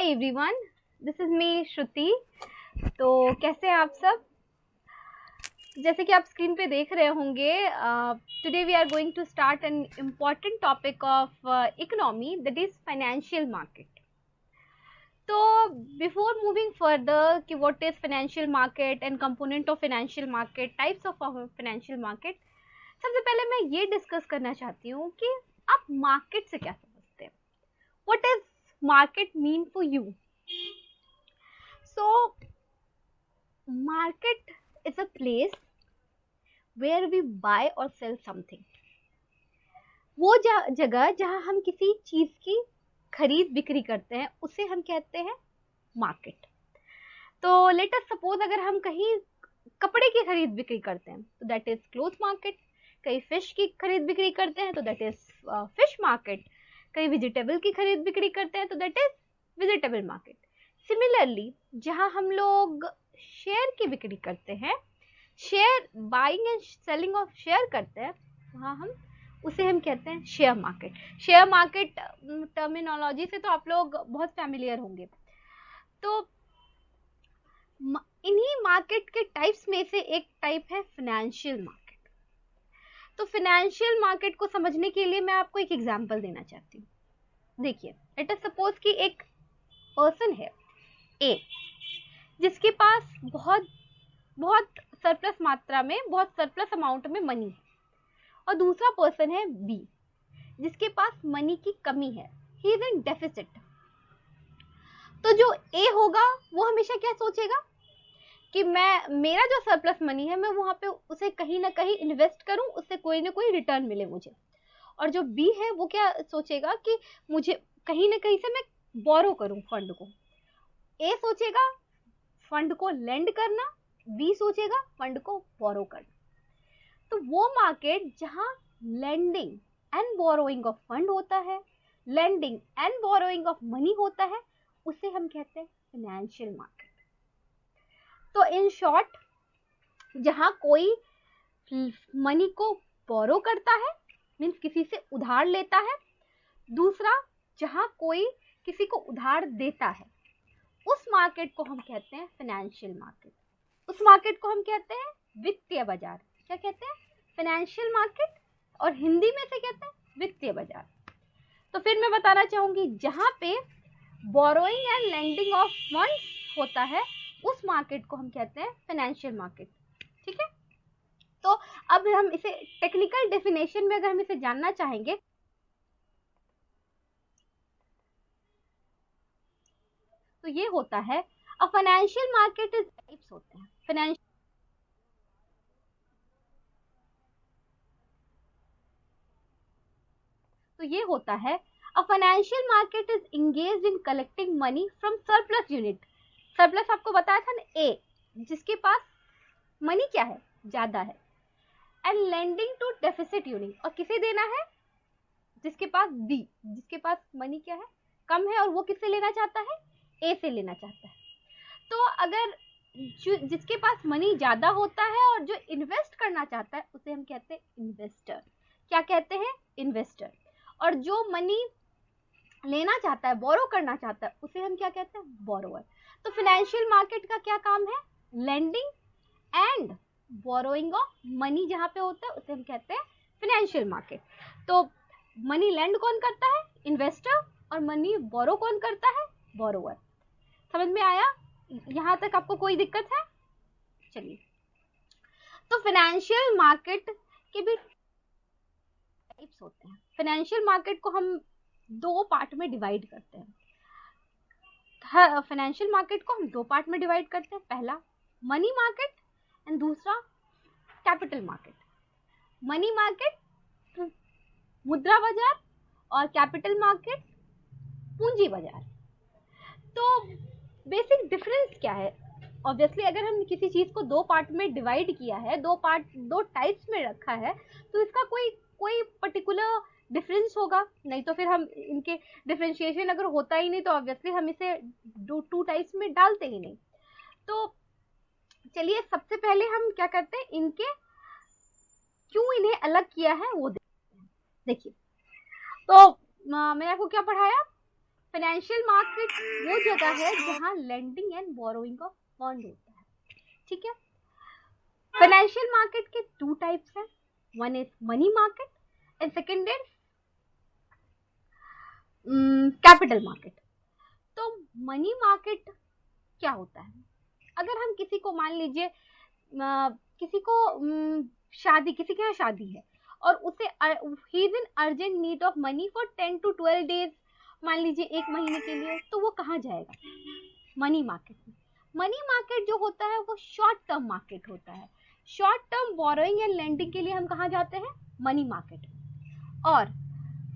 Hi everyone, this is me Shruti. तो कैसे हैं आप सब? जैसे कि आप स्क्रीन पे देख रहे होंगे, today we are going to start an important topic of economy, that is financial market. तो बिफोर मूविंग फर्दर कि what is financial market and component of financial market, types of financial market, सबसे पहले मैं ये discuss करना चाहती हूँ कि आप मार्केट से क्या समझते हैं। What is market mean for you? So market is a place where we buy or sell something. वो जगह जहां हम किसी चीज की खरीद बिक्री करते हैं उसे हम कहते हैं मार्केट। तो लेट अस सपोज अगर हम कहीं कपड़े की खरीद बिक्री करते हैं तो दैट इज क्लोथ मार्केट। कहीं फिश की खरीद बिक्री करते हैं तो दैट इज फिश मार्केट। कहीं वेजिटेबल की खरीद बिक्री करते हैं तो that is vegetable market. Similarly जहां हम लोग शेयर की बिक्री करते हैं, share buying and selling of share करते हैं, वहां उसे हम कहते हैं share market. Share market terminology से तो आप लोग बहुत फैमिलियर होंगे। तो इन्हीं मार्केट के टाइप्स में से एक टाइप है फाइनेंशियल मार्केट। तो फाइनेंशियल मार्केट को समझने के लिए मैं आपको एक एग्जांपल देना चाहती हूँ। देखिए, लेट अस सपोज कि एक पर्सन है ए जिसके पास बहुत सरप्लस मात्रा में, बहुत सरप्लस अमाउंट में मनी है, और दूसरा पर्सन है बी जिसके पास मनी की कमी है, ही इज इन डेफिसिट। तो जो ए होगा वो हमेशा क्या सोचेगा कि मेरा जो सरप्लस मनी है मैं वहां पे उसे कहीं ना कहीं इन्वेस्ट करूं, उससे कोई ना कोई रिटर्न मिले मुझे। और जो बी है वो क्या सोचेगा कि मुझे कहीं ना कहीं से मैं बोरो करूं फंड को। ए सोचेगा फंड को लेंड करना, बी सोचेगा फंड को बोरो करना। तो वो मार्केट जहां lending and borrowing of fund होता है, lending and borrowing of money होता है, उसे हम कहते हैं फाइनेंशियल मार्केट। तो इन शॉर्ट, जहां कोई मनी को बोरो करता है, मीन्स किसी से उधार लेता है, दूसरा जहां कोई किसी को उधार देता है, उस मार्केट को हम कहते हैं फाइनेंशियल मार्केट। उस मार्केट को हम कहते हैं वित्तीय बाजार। क्या कहते हैं? फाइनेंशियल मार्केट, और हिंदी में से कहते हैं वित्तीय बाजार। तो फिर मैं बताना चाहूंगी, जहां पे borrowing and lending of funds होता है उस मार्केट को हम कहते हैं फाइनेंशियल मार्केट। ठीक है, तो अब हम इसे टेक्निकल डेफिनेशन में अगर हम इसे जानना चाहेंगे तो ये होता है, a financial market is types होते हैं फाइनेंशियल। तो ये होता है, a financial market is engaged in collecting money from surplus unit. Surplus आपको बताया था ना, ए जिसके पास मनी क्या है, ज्यादा है, and lending to deficit unit, और किसे देना है, जिसके पास बी जिसके पास मनी क्या है, कम है, और वो किससे लेना चाहता है, ए से लेना चाहता है। तो अगर जिसके पास मनी ज्यादा होता है और जो इन्वेस्ट करना चाहता है उसे हम कहते हैं इन्वेस्टर। क्या कहते हैं? इन्वेस्टर। और जो मनी लेना चाहता है, बोरो करना चाहता है, उसे हम क्या कहते हैं? बोरोअर। तो फाइनेंशियल मार्केट का क्या काम है? Lending and borrowing of money जहां पे होता है उसे हम कहते हैं फाइनेंशियल मार्केट। तो मनी लेंड कौन करता है? इन्वेस्टर। और मनी बोरो कौन करता है? बोरोअर। समझ में आया? यहां तक आपको कोई दिक्कत है? चलिए, तो फाइनेंशियल मार्केट के भी टाइप्स होते हैं। फाइनेंशियल मार्केट को हम दो पार्ट में डिवाइड करते हैं। फाइनेंशियल मार्केट को हम दो पार्ट में डिवाइड करते हैं, पहला मनी मार्केट एंड दूसरा कैपिटल मार्केट। मनी मार्केट मुद्रा बाजार और कैपिटल मार्केट पूंजी बाजार। तो बेसिक डिफरेंस क्या है? ऑब्वियसली अगर हम किसी चीज को दो पार्ट में डिवाइड किया है, दो टाइप्स में रखा है, तो इसका कोई पर्टिकुलर डिफरेंस होगा, नहीं तो फिर हम इनके डिफरेंशिएशन अगर होता ही नहीं तो ऑब्वियसली हम इसे टू टाइप्स में डालते ही नहीं। तो चलिए, सबसे पहले हम क्या करते हैं, इनके क्यों इन्हें अलग किया है वो देखते हैं। देखिए, तो मैंने आपको क्या पढ़ाया, फाइनेंशियल मार्केट वो जगह है जहां lending and borrowing of fund होता है, ठीक है। फाइनेंशियल मार्केट के टू टाइप्स हैं, one is money market and second is capital market. तो मनी मार्केट क्या होता है? अगर हम किसी को मान लीजिए किसी को शादी, किसी के यहाँ शादी है और उसे he is in urgent need of money for 10 to 12 days, मान लीजिए 1 महीने के लिए, तो वो कहाँ जाएगा? मनी मार्केट में। मनी मार्केट जो होता है वो शॉर्ट टर्म मार्केट होता है। Short term borrowing and lending के लिए हम कहाँ जाते हैं? Money market. और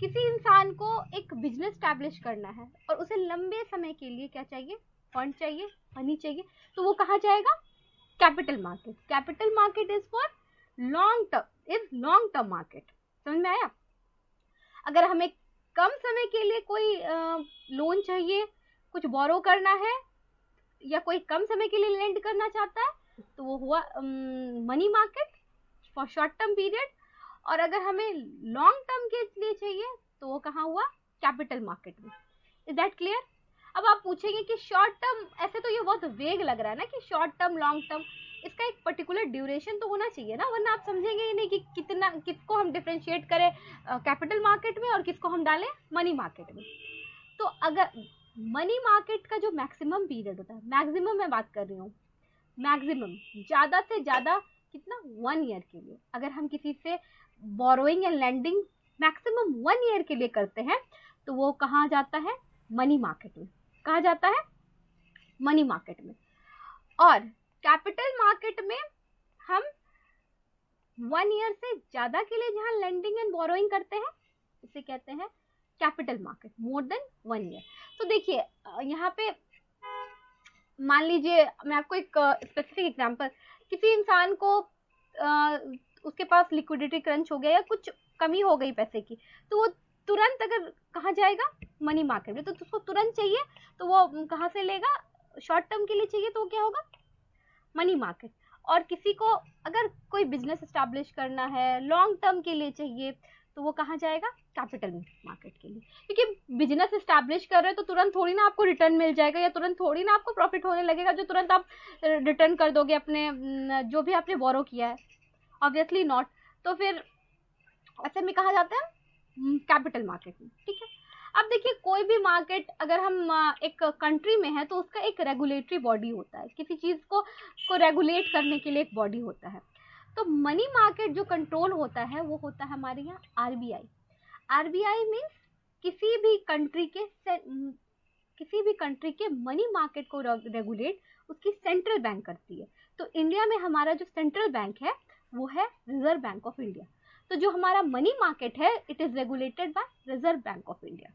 किसी इंसान को एक बिजनेस स्टैब्लिश करना है और उसे लंबे समय के लिए क्या चाहिए? फंड चाहिए, मनी चाहिए, तो वो कहाँ जाएगा? Capital market. Capital market is for long term market. समझ में आया? अगर हमें कम समय के लिए कोई लोन चाहिए, कुछ बोरो करना है या कोई कम समय के लिए लेंड करना चाहता है, तो वो हुआ money market for short term period. और अगर हमें लॉन्ग टर्म के लिए चाहिए तो वो कहाँ हुआ? कैपिटल मार्केट में। Is that clear? अब आप पूछेंगे कि शॉर्ट टर्म, ऐसे तो ये बहुत वेग लग रहा है ना कि शॉर्ट टर्म लॉन्ग टर्म, इसका एक पर्टिकुलर ड्यूरेशन तो होना चाहिए ना, वरना आप समझेंगे ही नहीं कि कितना, किसको हम डिफरेंशिएट करें कैपिटल मार्केट में और किसको हम डालें मनी मार्केट में। तो अगर मनी मार्केट का जो मैक्सिमम पीरियड होता है, मैक्सिमम मैं बात कर रही हूँ, मैक्सिमम ज्यादा से ज्यादा कितना? 1 ईयर के लिए। अगर हम किसी से borrowing and lending maximum 1 year के लिए करते हैं तो वो कहाँ जाता है? मनी मार्केट में। कहाँ जाता है? मनी मार्केट में। और कैपिटल मार्केट में हम 1 ईयर से ज्यादा के लिए जहां लेंडिंग एंड बोरोइंग करते हैं उसे कहते हैं capital market, more than 1 year. तो देखिए यहाँ पे मान लीजिए, मैं आपको एक स्पेसिफिक एग्जांपल, किसी इंसान को उसके पास लिक्विडिटी क्रंच हो गया या कुछ कमी हो गई पैसे की, तो वो तुरंत अगर कहाँ जाएगा? मनी मार्केट में। तो उसको तुरंत चाहिए तो वो कहाँ से लेगा? शॉर्ट टर्म के लिए चाहिए तो क्या होगा? Money market. और किसी को अगर कोई बिजनेस एस्टैब्लिश करना है, लॉन्ग टर्म के लिए चाहिए, तो वो कहाँ जाएगा? कैपिटल मार्केट के लिए। क्योंकि बिजनेस एस्टैब्लिश कर रहे हो तो तुरंत थोड़ी ना आपको रिटर्न मिल जाएगा या तुरंत थोड़ी ना आपको प्रॉफिट होने लगेगा जो तुरंत आप रिटर्न कर दोगे अपने जो भी आपने बोरो किया है, ऑब्वियसली नॉट। तो फिर ऐसे में कहा जाता है कैपिटल मार्केट में, ठीक है। अब देखिए कोई भी मार्केट अगर हम एक कंट्री में है तो उसका एक रेगुलेटरी बॉडी होता है, किसी चीज को रेगुलेट करने के लिए एक बॉडी होता है। तो मनी मार्केट जो कंट्रोल होता है वो होता है हमारे यहाँ आरबीआई। आरबीआई मीन्स किसी भी कंट्री के मनी मार्केट को रेगुलेट उसकी सेंट्रल बैंक करती है। तो इंडिया में हमारा जो सेंट्रल बैंक है वो है रिजर्व बैंक ऑफ इंडिया। तो जो हमारा मनी मार्केट है it is regulated by reserve bank of India.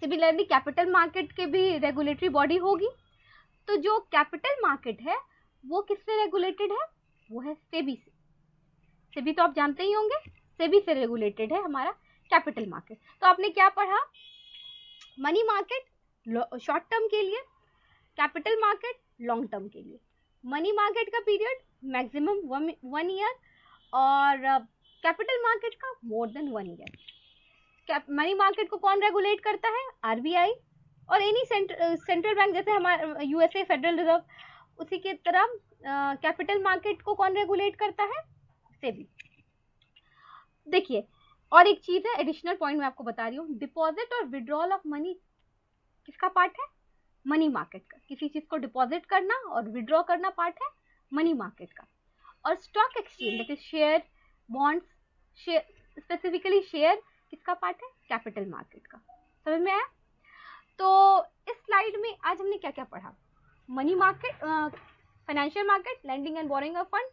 Similarly capital market के भी रेगुलेटरी बॉडी होगी। तो जो कैपिटल मार्केट है वो किससे रेगुलेटेड है? वो है सेबी से। सेबी तो आप जानते ही होंगे, सेबी से रेगुलेटेड है हमारा कैपिटल मार्केट। तो आपने क्या पढ़ा? मनी मार्केट शॉर्ट टर्म के लिए, कैपिटल मार्केट लॉन्ग टर्म के लिए। मनी मार्केट का पीरियड मैक्सिमम 1 ईयर और कैपिटल मार्केट का more than 1 year. Money market को कौन रेगुलेट करता है? आरबीआई। और एनी सेंट्रल बैंक, जैसे हमारा यूएसए फेडरल रिजर्व, उसी की तरह कैपिटल मार्केट को कौन रेगुलेट करता है? सेबी। देखिए और एक चीज है, एडिशनल पॉइंट मैं आपको बता रही हूँ, डिपॉजिट और विड्रॉल ऑफ मनी किसका पार्ट है? मनी मार्केट का। किसी चीज को डिपॉजिट करना और विड्रॉ करना पार्ट है मनी मार्केट का। और stock exchange that is share, bonds, specifically share किसका पार्ट है? कैपिटल मार्केट का। समझ में आया? तो इस स्लाइड में आज हमने क्या क्या पढ़ा? Money market, financial market, lending and borrowing of fund,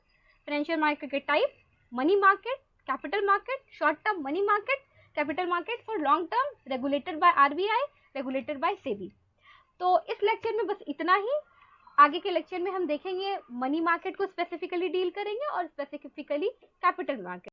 financial market के type, money market, capital market, short term money market, capital market for long term, regulated by RBI, regulated by SEBI. तो इस lecture में बस इतना ही। आगे के lecture में हम देखेंगे मनी मार्केट को स्पेसिफिकली डील करेंगे और स्पेसिफिकली कैपिटल मार्केट।